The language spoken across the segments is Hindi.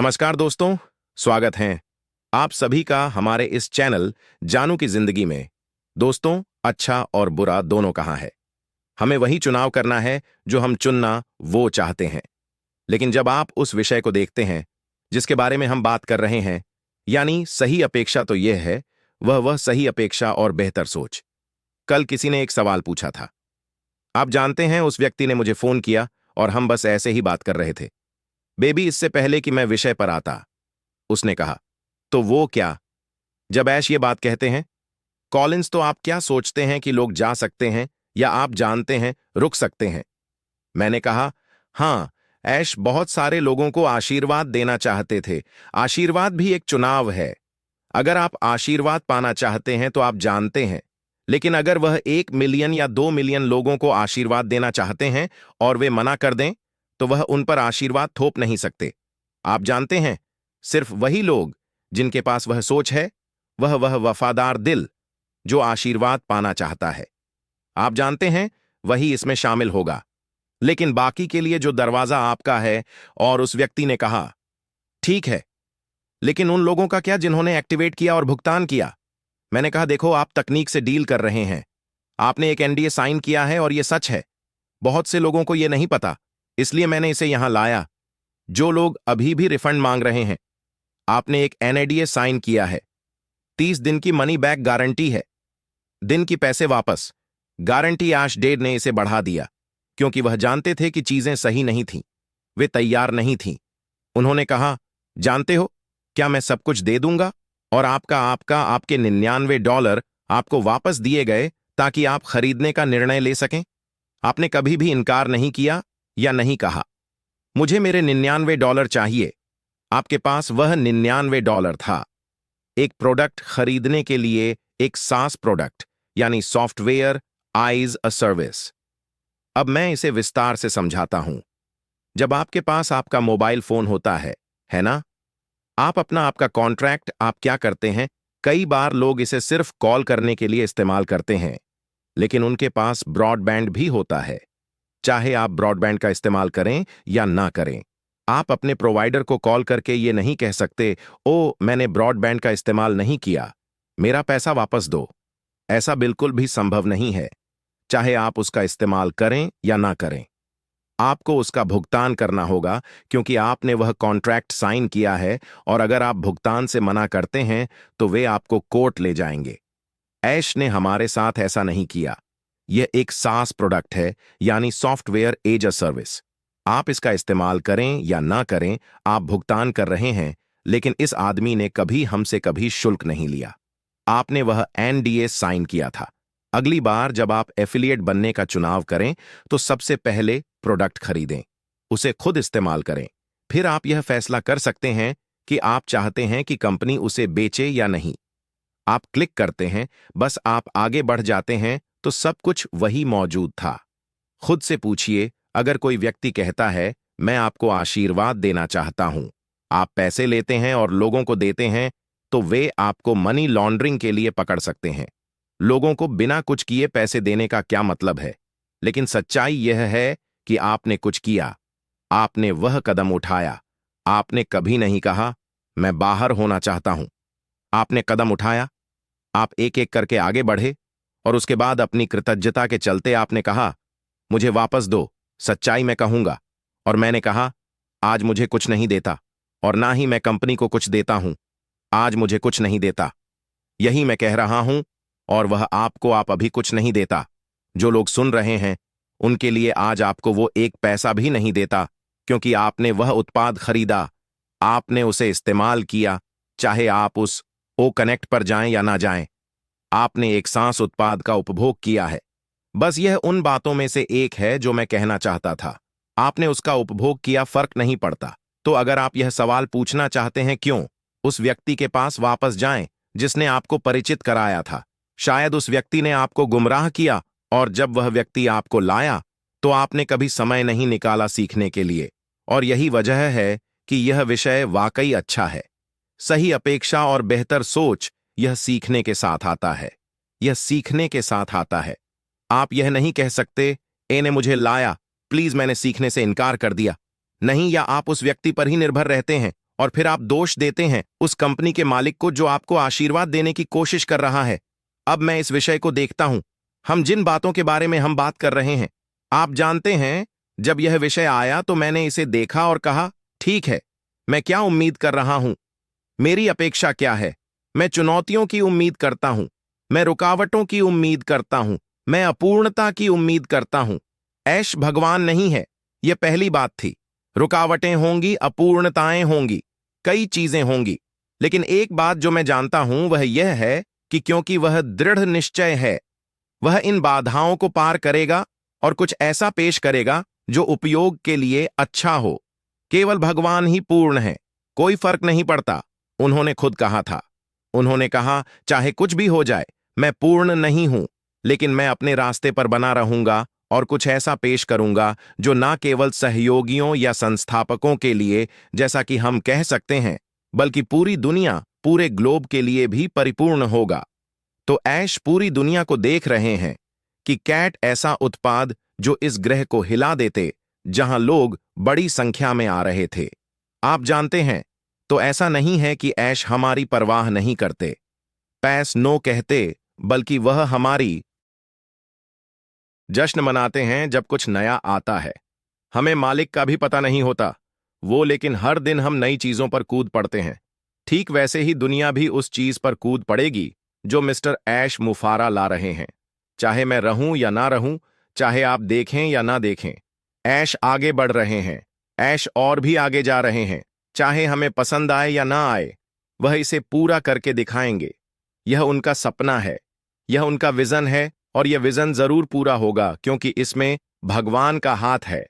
नमस्कार दोस्तों, स्वागत है आप सभी का हमारे इस चैनल जानू की जिंदगी में। दोस्तों, अच्छा और बुरा दोनों कहाँ है? हमें वही चुनाव करना है जो हम चुनना वो चाहते हैं। लेकिन जब आप उस विषय को देखते हैं जिसके बारे में हम बात कर रहे हैं, यानी सही अपेक्षा, तो यह है वह सही अपेक्षा और बेहतर सोच। कल किसी ने एक सवाल पूछा था। आप जानते हैं, उस व्यक्ति ने मुझे फोन किया और हम बस ऐसे ही बात कर रहे थे। बेबी, इससे पहले कि मैं विषय पर आता, उसने कहा, तो वो क्या? जब ऐश ये बात कहते हैं, कॉलिंस, तो आप क्या सोचते हैं कि लोग जा सकते हैं या आप जानते हैं रुक सकते हैं? मैंने कहा, हां, ऐश बहुत सारे लोगों को आशीर्वाद देना चाहते थे। आशीर्वाद भी एक चुनाव है। अगर आप आशीर्वाद पाना चाहते हैं तो आप जानते हैं। लेकिन अगर वह 1 मिलियन या 2 मिलियन लोगों को आशीर्वाद देना चाहते हैं और वे मना कर दें, तो वह उन पर आशीर्वाद थोप नहीं सकते। आप जानते हैं, सिर्फ वही लोग जिनके पास वह सोच है, वह वफादार दिल जो आशीर्वाद पाना चाहता है, आप जानते हैं, वही इसमें शामिल होगा। लेकिन बाकी के लिए जो दरवाजा आपका है। और उस व्यक्ति ने कहा, ठीक है, लेकिन उन लोगों का क्या जिन्होंने एक्टिवेट किया और भुगतान किया? मैंने कहा, देखो, आप तकनीक से डील कर रहे हैं। आपने एक एनडीए साइन किया है और यह सच है। बहुत से लोगों को यह नहीं पता, इसलिए मैंने इसे यहां लाया। जो लोग अभी भी रिफंड मांग रहे हैं, आपने एक एनएडीए साइन किया है। 30 दिन की मनी बैक गारंटी है। दिन की पैसे वापस गारंटी। आश डेड ने इसे बढ़ा दिया क्योंकि वह जानते थे कि चीजें सही नहीं थीं। वे तैयार नहीं थीं। उन्होंने कहा, जानते हो, क्या मैं सब कुछ दे दूंगा और आपके $99 आपको वापस दिए गए ताकि आप खरीदने का निर्णय ले सकें। आपने कभी भी इनकार नहीं किया या नहीं कहा, मुझे मेरे $99 चाहिए। आपके पास वह $99 था। एक प्रोडक्ट खरीदने के लिए, एक सास प्रोडक्ट, यानी सॉफ्टवेयर आइज अ सर्विस। अब मैं इसे विस्तार से समझाता हूं। जब आपके पास आपका मोबाइल फोन होता है ना? आपका कॉन्ट्रैक्ट, आप क्या करते हैं? कई बार लोग इसे सिर्फ कॉल करने के लिए इस्तेमाल करते हैं, लेकिन उनके पास ब्रॉडबैंड भी होता है। चाहे आप ब्रॉडबैंड का इस्तेमाल करें या ना करें, आप अपने प्रोवाइडर को कॉल करके ये नहीं कह सकते, ओ, मैंने ब्रॉडबैंड का इस्तेमाल नहीं किया, मेरा पैसा वापस दो। ऐसा बिल्कुल भी संभव नहीं है। चाहे आप उसका इस्तेमाल करें या ना करें, आपको उसका भुगतान करना होगा क्योंकि आपने वह कॉन्ट्रैक्ट साइन किया है। और अगर आप भुगतान से मना करते हैं तो वे आपको कोर्ट ले जाएंगे। ऐश ने हमारे साथ ऐसा नहीं किया। यह एक सास प्रोडक्ट है, यानी सॉफ्टवेयर एज अ सर्विस। आप इसका इस्तेमाल करें या ना करें, आप भुगतान कर रहे हैं। लेकिन इस आदमी ने कभी शुल्क नहीं लिया। आपने वह एनडीए साइन किया था। अगली बार जब आप एफिलिएट बनने का चुनाव करें तो सबसे पहले प्रोडक्ट खरीदें, उसे खुद इस्तेमाल करें। फिर आप यह फैसला कर सकते हैं कि आप चाहते हैं कि कंपनी उसे बेचे या नहीं। आप क्लिक करते हैं, बस आप आगे बढ़ जाते हैं तो सब कुछ वही मौजूद था। खुद से पूछिए, अगर कोई व्यक्ति कहता है, मैं आपको आशीर्वाद देना चाहता हूं, आप पैसे लेते हैं और लोगों को देते हैं, तो वे आपको मनी लॉन्ड्रिंग के लिए पकड़ सकते हैं। लोगों को बिना कुछ किए पैसे देने का क्या मतलब है? लेकिन सच्चाई यह है कि आपने कुछ किया। आपने वह कदम उठाया। आपने कभी नहीं कहा, मैं बाहर होना चाहता हूं। आपने कदम उठाया। आप एक एक करके आगे बढ़े और उसके बाद अपनी कृतज्ञता के चलते आपने कहा, मुझे वापस दो। सच्चाई मैं कहूंगा, और मैंने कहा, आज मुझे कुछ नहीं देता और ना ही मैं कंपनी को कुछ देता हूं। आज मुझे कुछ नहीं देता, यही मैं कह रहा हूं। और वह आपको आप अभी कुछ नहीं देता। जो लोग सुन रहे हैं, उनके लिए आज आपको वो 1 पैसा भी नहीं देता, क्योंकि आपने वह उत्पाद खरीदा, आपने उसे इस्तेमाल किया। चाहे आप उस ओ कनेक्ट पर जाएं या ना जाएं, आपने एक सांस उत्पाद का उपभोग किया है। बस यह उन बातों में से एक है जो मैं कहना चाहता था। आपने उसका उपभोग किया, फर्क नहीं पड़ता। तो अगर आप यह सवाल पूछना चाहते हैं, क्यों, उस व्यक्ति के पास वापस जाएं जिसने आपको परिचित कराया था। शायद उस व्यक्ति ने आपको गुमराह किया, और जब वह व्यक्ति आपको लाया तो आपने कभी समय नहीं निकाला सीखने के लिए। और यही वजह है कि यह विषय वाकई अच्छा है। सही अपेक्षा और बेहतर सोच, यह सीखने के साथ आता है। यह सीखने के साथ आता है। आप यह नहीं कह सकते, ए ने मुझे लाया, प्लीज मैंने सीखने से इनकार कर दिया। नहीं, या आप उस व्यक्ति पर ही निर्भर रहते हैं और फिर आप दोष देते हैं उस कंपनी के मालिक को जो आपको आशीर्वाद देने की कोशिश कर रहा है। अब मैं इस विषय को देखता हूं, हम जिन बातों के बारे में हम बात कर रहे हैं। आप जानते हैं, जब यह विषय आया तो मैंने इसे देखा और कहा, ठीक है, मैं क्या उम्मीद कर रहा हूं, मेरी अपेक्षा क्या है। मैं चुनौतियों की उम्मीद करता हूं, मैं रुकावटों की उम्मीद करता हूं, मैं अपूर्णता की उम्मीद करता हूं। ऐश भगवान नहीं है, यह पहली बात थी। रुकावटें होंगी, अपूर्णताएं होंगी, कई चीजें होंगी, लेकिन एक बात जो मैं जानता हूं वह यह है कि क्योंकि वह दृढ़ निश्चय है, वह इन बाधाओं को पार करेगा और कुछ ऐसा पेश करेगा जो उपयोग के लिए अच्छा हो। केवल भगवान ही पूर्ण है, कोई फर्क नहीं पड़ता। उन्होंने खुद कहा था, उन्होंने कहा, चाहे कुछ भी हो जाए, मैं पूर्ण नहीं हूं, लेकिन मैं अपने रास्ते पर बना रहूंगा और कुछ ऐसा पेश करूंगा जो ना केवल सहयोगियों या संस्थापकों के लिए, जैसा कि हम कह सकते हैं, बल्कि पूरी दुनिया, पूरे ग्लोब के लिए भी परिपूर्ण होगा। तो ऐश पूरी दुनिया को देख रहे हैं कि कैट ऐसा उत्पाद जो इस ग्रह को हिला देते, जहां लोग बड़ी संख्या में आ रहे थे। आप जानते हैं, तो ऐसा नहीं है कि ऐश हमारी परवाह नहीं करते, पैस नो कहते, बल्कि वह हमारी जश्न मनाते हैं जब कुछ नया आता है। हमें मालिक का भी पता नहीं होता वो, लेकिन हर दिन हम नई चीजों पर कूद पड़ते हैं। ठीक वैसे ही दुनिया भी उस चीज पर कूद पड़ेगी जो मिस्टर ऐश मुफारा ला रहे हैं। चाहे मैं रहूं या ना रहूं, चाहे आप देखें या ना देखें, ऐश आगे बढ़ रहे हैं, ऐश और भी आगे जा रहे हैं। चाहे हमें पसंद आए या ना आए, वह इसे पूरा करके दिखाएंगे। यह उनका सपना है, यह उनका विजन है, और यह विजन जरूर पूरा होगा क्योंकि इसमें भगवान का हाथ है।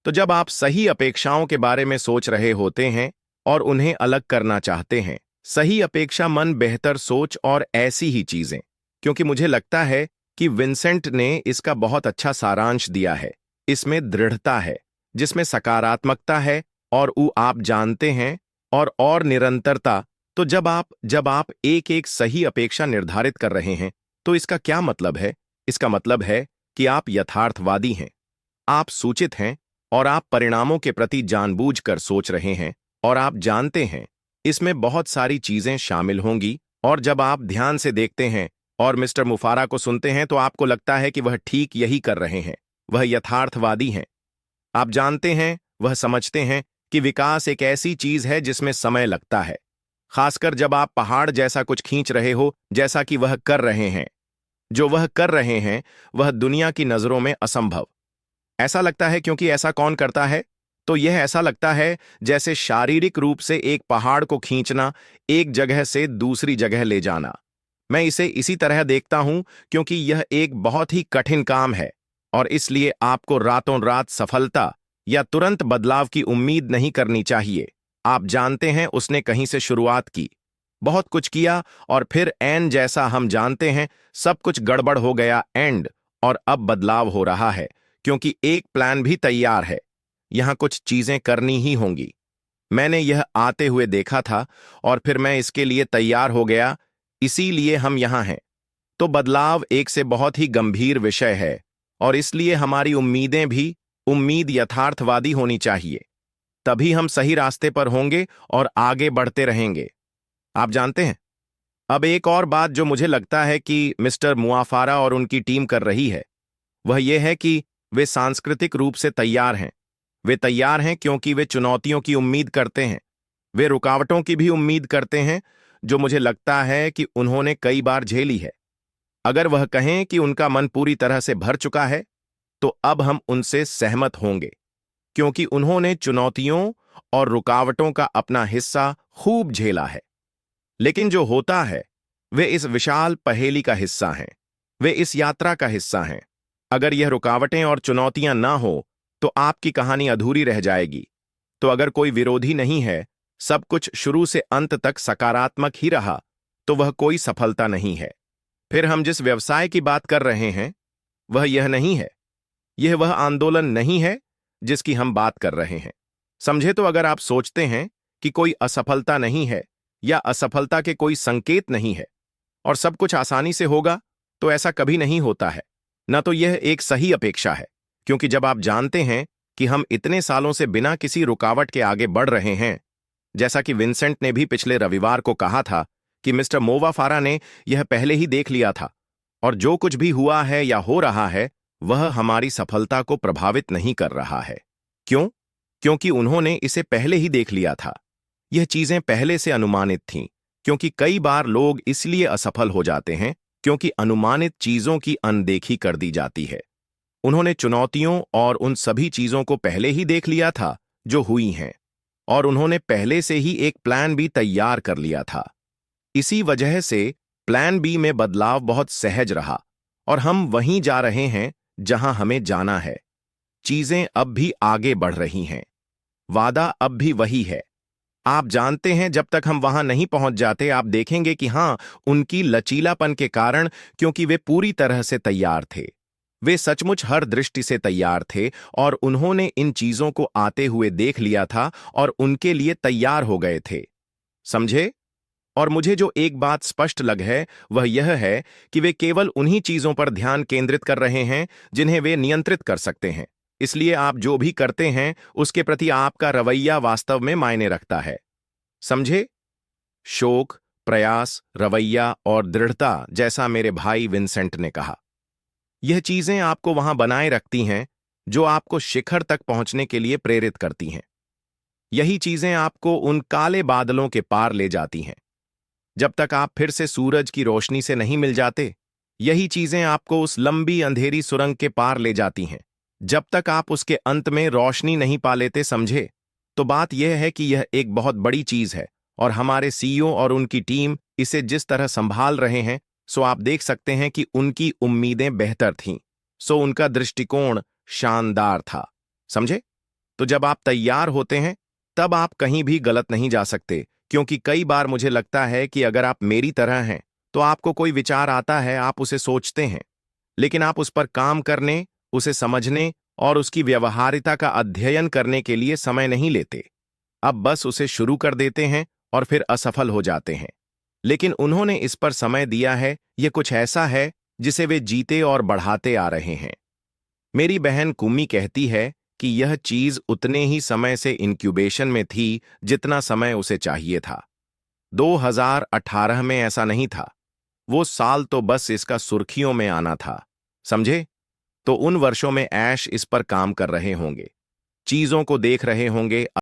तो जब आप सही अपेक्षाओं के बारे में सोच रहे होते हैं और उन्हें अलग करना चाहते हैं, सही अपेक्षा, मन, बेहतर सोच और ऐसी ही चीजें, क्योंकि मुझे लगता है कि विंसेंट ने इसका बहुत अच्छा सारांश दिया है। इसमें दृढ़ता है, जिसमें सकारात्मकता है, और आप जानते हैं, और निरंतरता। तो जब आप एक एक सही अपेक्षा निर्धारित कर रहे हैं, तो इसका क्या मतलब है? इसका मतलब है कि आप यथार्थवादी हैं, आप सूचित हैं, और आप परिणामों के प्रति जानबूझकर सोच रहे हैं, और आप जानते हैं इसमें बहुत सारी चीजें शामिल होंगी। और जब आप ध्यान से देखते हैं और मिस्टर मुफारा को सुनते हैं, तो आपको लगता है कि वह ठीक यही कर रहे हैं, वह यथार्थवादी हैं। आप जानते हैं, वह समझते हैं कि विकास एक ऐसी चीज है जिसमें समय लगता है, खासकर जब आप पहाड़ जैसा कुछ खींच रहे हो, जैसा कि वह कर रहे हैं। जो वह कर रहे हैं वह दुनिया की नजरों में असंभव ऐसा लगता है, क्योंकि ऐसा कौन करता है? तो यह ऐसा लगता है जैसे शारीरिक रूप से एक पहाड़ को खींचना, एक जगह से दूसरी जगह ले जाना। मैं इसे इसी तरह देखता हूं, क्योंकि यह एक बहुत ही कठिन काम है, और इसलिए आपको रातों रात सफलता या तुरंत बदलाव की उम्मीद नहीं करनी चाहिए। आप जानते हैं, उसने कहीं से शुरुआत की, बहुत कुछ किया, और फिर एन जैसा हम जानते हैं सब कुछ गड़बड़ हो गया एंड, और अब बदलाव हो रहा है, क्योंकि एक प्लान भी तैयार है। यहां कुछ चीजें करनी ही होंगी। मैंने यह आते हुए देखा था और फिर मैं इसके लिए तैयार हो गया, इसीलिए हम यहां हैं। तो बदलाव एक से बहुत ही गंभीर विषय है, और इसलिए हमारी उम्मीदें भी उम्मीद यथार्थवादी होनी चाहिए। तभी हम सही रास्ते पर होंगे और आगे बढ़ते रहेंगे। आप जानते हैं, अब एक और बात जो मुझे लगता है कि मिस्टर मुआफारा और उनकी टीम कर रही है, वह यह है कि वे सांस्कृतिक रूप से तैयार हैं। वे तैयार हैं क्योंकि वे चुनौतियों की उम्मीद करते हैं, वे रुकावटों की भी उम्मीद करते हैं, जो मुझे लगता है कि उन्होंने कई बार झेली है। अगर वह कहें कि उनका मन पूरी तरह से भर चुका है, तो अब हम उनसे सहमत होंगे, क्योंकि उन्होंने चुनौतियों और रुकावटों का अपना हिस्सा खूब झेला है। लेकिन जो होता है, वे इस विशाल पहेली का हिस्सा हैं, वे इस यात्रा का हिस्सा हैं। अगर यह रुकावटें और चुनौतियां ना हो, तो आपकी कहानी अधूरी रह जाएगी। तो अगर कोई विरोधी नहीं है, सब कुछ शुरू से अंत तक सकारात्मक ही रहा, तो वह कोई सफलता नहीं है। फिर हम जिस व्यवसाय की बात कर रहे हैं, वह यह नहीं है, यह वह आंदोलन नहीं है जिसकी हम बात कर रहे हैं। समझे? तो अगर आप सोचते हैं कि कोई असफलता नहीं है या असफलता के कोई संकेत नहीं है और सब कुछ आसानी से होगा, तो ऐसा कभी नहीं होता है। न तो यह एक सही अपेक्षा है, क्योंकि जब आप जानते हैं कि हम इतने सालों से बिना किसी रुकावट के आगे बढ़ रहे हैं, जैसा कि विंसेंट ने भी पिछले रविवार को कहा था कि मिस्टर मोवाफारा ने यह पहले ही देख लिया था, और जो कुछ भी हुआ है या हो रहा है वह हमारी सफलता को प्रभावित नहीं कर रहा है। क्यों? क्योंकि उन्होंने इसे पहले ही देख लिया था। यह चीजें पहले से अनुमानित थीं, क्योंकि कई बार लोग इसलिए असफल हो जाते हैं क्योंकि अनुमानित चीजों की अनदेखी कर दी जाती है। उन्होंने चुनौतियों और उन सभी चीजों को पहले ही देख लिया था जो हुई हैं, और उन्होंने पहले से ही एक प्लान बी तैयार कर लिया था। इसी वजह से प्लान बी में बदलाव बहुत सहज रहा, और हम वहीं जा रहे हैं जहां हमें जाना है। चीजें अब भी आगे बढ़ रही हैं। वादा अब भी वही है। आप जानते हैं, जब तक हम वहां नहीं पहुंच जाते आप देखेंगे कि हां, उनकी लचीलापन के कारण, क्योंकि वे पूरी तरह से तैयार थे। वे सचमुच हर दृष्टि से तैयार थे और उन्होंने इन चीजों को आते हुए देख लिया था और उनके लिए तैयार हो गए थे। समझे? और मुझे जो एक बात स्पष्ट लग है वह यह है कि वे केवल उन्हीं चीजों पर ध्यान केंद्रित कर रहे हैं जिन्हें वे नियंत्रित कर सकते हैं। इसलिए आप जो भी करते हैं उसके प्रति आपका रवैया वास्तव में मायने रखता है। समझे? शोक, प्रयास, रवैया और दृढ़ता, जैसा मेरे भाई विंसेंट ने कहा। यह चीजें आपको वहां बनाए रखती हैं जो आपको शिखर तक पहुंचने के लिए प्रेरित करती हैं। यही चीजें आपको उन काले बादलों के पार ले जाती हैं जब तक आप फिर से सूरज की रोशनी से नहीं मिल जाते। यही चीजें आपको उस लंबी अंधेरी सुरंग के पार ले जाती हैं जब तक आप उसके अंत में रोशनी नहीं पा लेते। समझे? तो बात यह है कि यह एक बहुत बड़ी चीज है, और हमारे सीईओ और उनकी टीम इसे जिस तरह संभाल रहे हैं, सो आप देख सकते हैं कि उनकी उम्मीदें बेहतर थीं। सो उनका दृष्टिकोण शानदार था। समझे? तो जब आप तैयार होते हैं तब आप कहीं भी गलत नहीं जा सकते, क्योंकि कई बार मुझे लगता है कि अगर आप मेरी तरह हैं तो आपको कोई विचार आता है, आप उसे सोचते हैं, लेकिन आप उस पर काम करने, उसे समझने और उसकी व्यवहारिता का अध्ययन करने के लिए समय नहीं लेते। अब बस उसे शुरू कर देते हैं और फिर असफल हो जाते हैं। लेकिन उन्होंने इस पर समय दिया है। यह कुछ ऐसा है जिसे वे जीते और बढ़ाते आ रहे हैं। मेरी बहन कुम्मी कहती है कि यह चीज उतने ही समय से इंक्यूबेशन में थी जितना समय उसे चाहिए था। 2018 में ऐसा नहीं था। वो साल तो बस इसका सुर्खियों में आना था। समझे? तो उन वर्षों में ऐश इस पर काम कर रहे होंगे, चीजों को देख रहे होंगे,